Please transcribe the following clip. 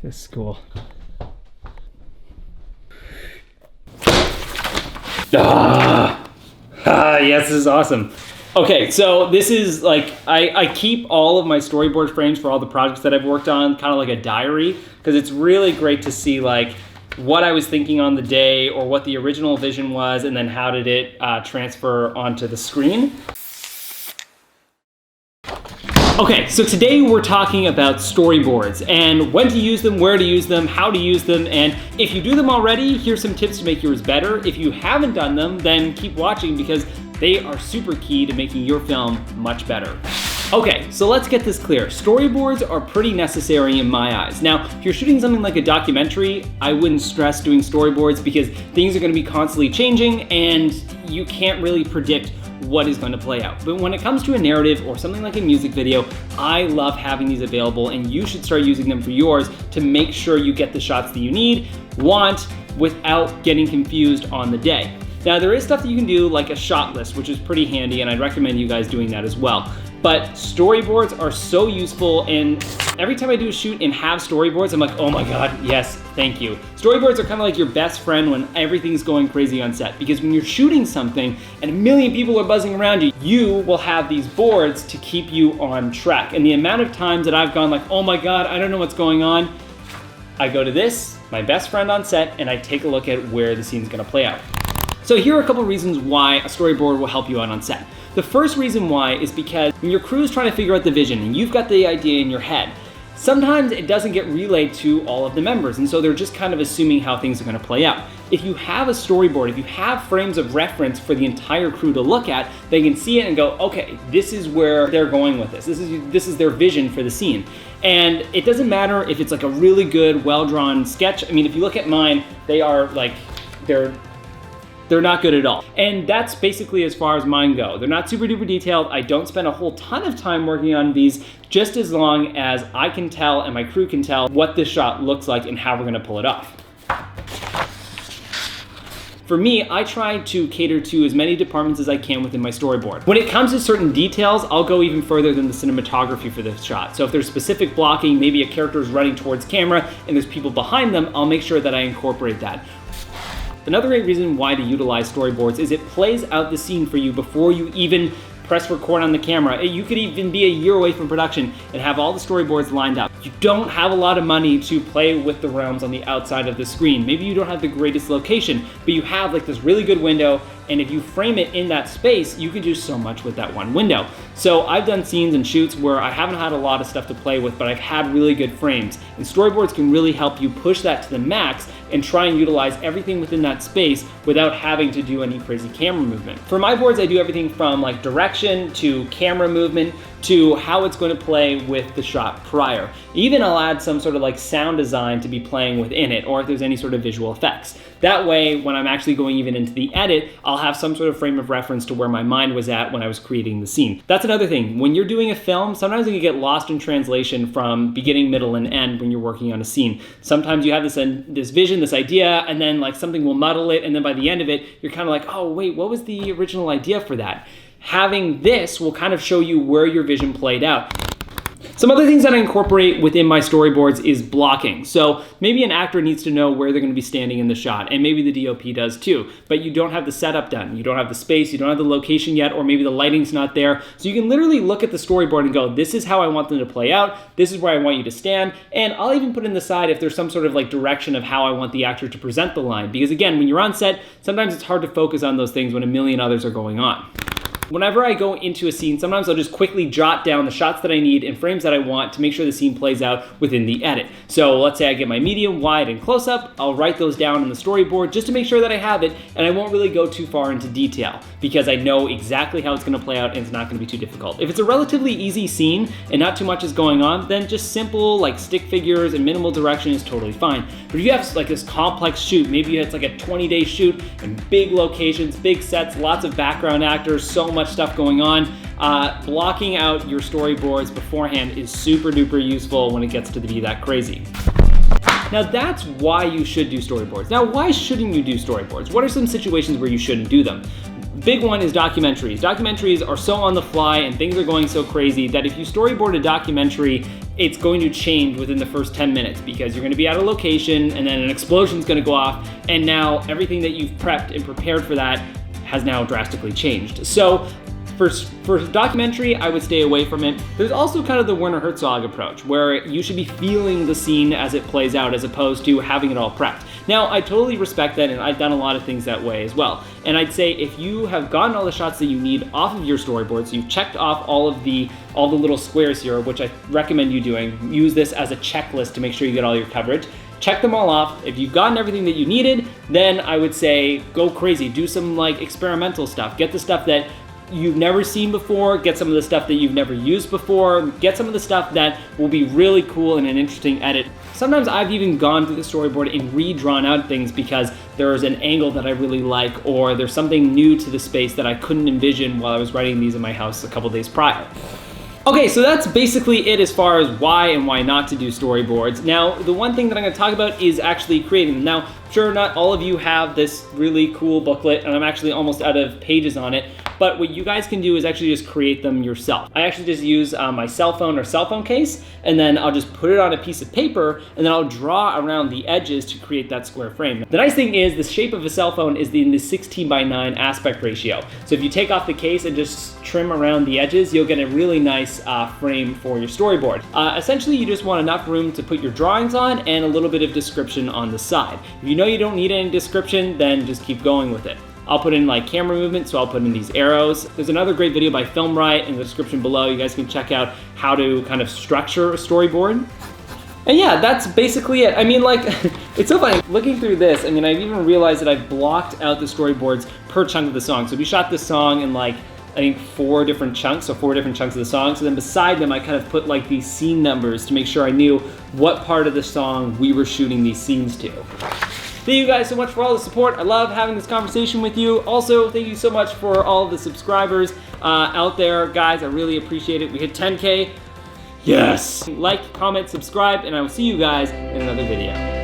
This is cool. Yes, this is awesome. Okay, so this is like, I keep all of my storyboard frames for all the projects that I've worked on, kind of like a diary, because it's really great to see like what I was thinking on the day or what the original vision was, and then how did it transfer onto the screen. Okay, so today we're talking about storyboards and when to use them, where to use them, how to use them, and if you do them already, here's some tips to make yours better. If you haven't done them, then keep watching because they are super key to making your film much better. Okay, so let's get this clear. Storyboards are pretty necessary in my eyes. Now, if you're shooting something like a documentary, I wouldn't stress doing storyboards because things are gonna be constantly changing and you can't really predict what is going to play out. But when it comes to a narrative or something like a music video, I love having these available and you should start using them for yours to make sure you get the shots that you need, want, without getting confused on the day. Now there is stuff that you can do like a shot list, which is pretty handy and I'd recommend you guys doing that as well. But storyboards are so useful, and every time I do a shoot and have storyboards, I'm like, oh my God, yes, thank you. Storyboards are kind of like your best friend when everything's going crazy on set, because when you're shooting something and a million people are buzzing around you, you will have these boards to keep you on track. And the amount of times that I've gone like, oh my God, I don't know what's going on, I go to this, my best friend on set, and I take a look at where the scene's gonna play out. So here are a couple reasons why a storyboard will help you out on set. The first reason why is because when your crew is trying to figure out the vision and you've got the idea in your head, sometimes it doesn't get relayed to all of the members, and so they're just kind of assuming how things are gonna play out. If you have a storyboard, if you have frames of reference for the entire crew to look at, they can see it and go, okay, this is where they're going with this. This is their vision for the scene. And it doesn't matter if it's like a really good, well-drawn sketch. I mean, if you look at mine, they are like, they're not good at all. And that's basically as far as mine go. They're not super duper detailed. I don't spend a whole ton of time working on these, just as long as I can tell and my crew can tell what this shot looks like and how we're gonna pull it off. For me, I try to cater to as many departments as I can within my storyboard. When it comes to certain details, I'll go even further than the cinematography for this shot. So if there's specific blocking, maybe a character is running towards camera and there's people behind them, I'll make sure that I incorporate that. Another great reason why to utilize storyboards is it plays out the scene for you before you even press record on the camera. You could even be a year away from production and have all the storyboards lined up. You don't have a lot of money to play with the realms on the outside of the screen. Maybe you don't have the greatest location, but you have like this really good window, and if you frame it in that space, you can do so much with that one window. So I've done scenes and shoots where I haven't had a lot of stuff to play with, but I've had really good frames. And storyboards can really help you push that to the max and try and utilize everything within that space without having to do any crazy camera movement. For my boards, I do everything from like direction to camera movement to how it's going to play with the shot prior. Even I'll add some sort of like sound design to be playing within it, or if there's any sort of visual effects. That way, when I'm actually going even into the edit, I'll have some sort of frame of reference to where my mind was at when I was creating the scene. That's another thing. When you're doing a film, sometimes you can get lost in translation from beginning, middle, and end when you're working on a scene. Sometimes you have this vision, this idea, and then like something will muddle it, and then by the end of it, you're kind of like, oh wait, what was the original idea for that? Having this will kind of show you where your vision played out. Some other things that I incorporate within my storyboards is blocking. So maybe an actor needs to know where they're going to be standing in the shot, and maybe the DOP does too, but you don't have the setup done. You don't have the space, you don't have the location yet, or maybe the lighting's not there. So you can literally look at the storyboard and go, this is how I want them to play out, this is where I want you to stand, and I'll even put in the side if there's some sort of like direction of how I want the actor to present the line. Because again, when you're on set, sometimes it's hard to focus on those things when a million others are going on. Whenever I go into a scene, sometimes I'll just quickly jot down the shots that I need and frames that I want to make sure the scene plays out within the edit. So let's say I get my medium, wide, and close-up, I'll write those down in the storyboard just to make sure that I have it, and I won't really go too far into detail because I know exactly how it's gonna play out and it's not gonna be too difficult. If it's a relatively easy scene and not too much is going on, then just simple like stick figures and minimal direction is totally fine. But if you have like this complex shoot, maybe it's like a 20-day shoot and big locations, big sets, lots of background actors, so much stuff going on, blocking out your storyboards beforehand is super duper useful when it gets to be that crazy. Now that's why you should do storyboards. Now why shouldn't you do storyboards? What are some situations where you shouldn't do them? Big one is documentaries. Documentaries are so on the fly and things are going so crazy that if you storyboard a documentary, it's going to change within the first 10 minutes because you're going to be at a location and then an explosion is going to go off, and now everything that you've prepped and prepared for that has now drastically changed. So for documentary, I would stay away from it. There's also kind of the Werner Herzog approach, where you should be feeling the scene as it plays out as opposed to having it all prepped. Now, I totally respect that, and I've done a lot of things that way as well. And I'd say if you have gotten all the shots that you need off of your storyboards, you've checked off all the little squares here, which I recommend you doing. Use this as a checklist to make sure you get all your coverage. Check them all off. If you've gotten everything that you needed, then I would say go crazy. Do some like experimental stuff. Get the stuff that you've never seen before, get some of the stuff that you've never used before, get some of the stuff that will be really cool in an interesting edit. Sometimes I've even gone through the storyboard and redrawn out things because there's an angle that I really like, or there's something new to the space that I couldn't envision while I was writing these in my house a couple days prior. Okay, so that's basically it as far as why and why not to do storyboards. Now, the one thing that I'm going to talk about is actually creating them. Now, sure, not all of you have this really cool booklet, and I'm actually almost out of pages on it, but what you guys can do is actually just create them yourself. I actually just use my cell phone or cell phone case, and then I'll just put it on a piece of paper, and then I'll draw around the edges to create that square frame. The nice thing is the shape of a cell phone is in the 16:9 aspect ratio. So if you take off the case and just trim around the edges, you'll get a really nice frame for your storyboard. Essentially, you just want enough room to put your drawings on and a little bit of description on the side. If you know you don't need any description, then just keep going with it. I'll put in like camera movement, so I'll put in these arrows. There's another great video by Film Riot in the description below. You guys can check out how to kind of structure a storyboard. And yeah, that's basically it. I mean, like, it's so funny. Looking through this, I mean, I've even realized that I've blocked out the storyboards per chunk of the song. So we shot this song in like, I think 4 different chunks, so 4 different chunks of the song. So then beside them, I kind of put like these scene numbers to make sure I knew what part of the song we were shooting these scenes to. Thank you guys so much for all the support. I love having this conversation with you. Also, thank you so much for all of the subscribers out there. Guys, I really appreciate it. We hit 10K. Yes! Like, comment, subscribe, and I will see you guys in another video.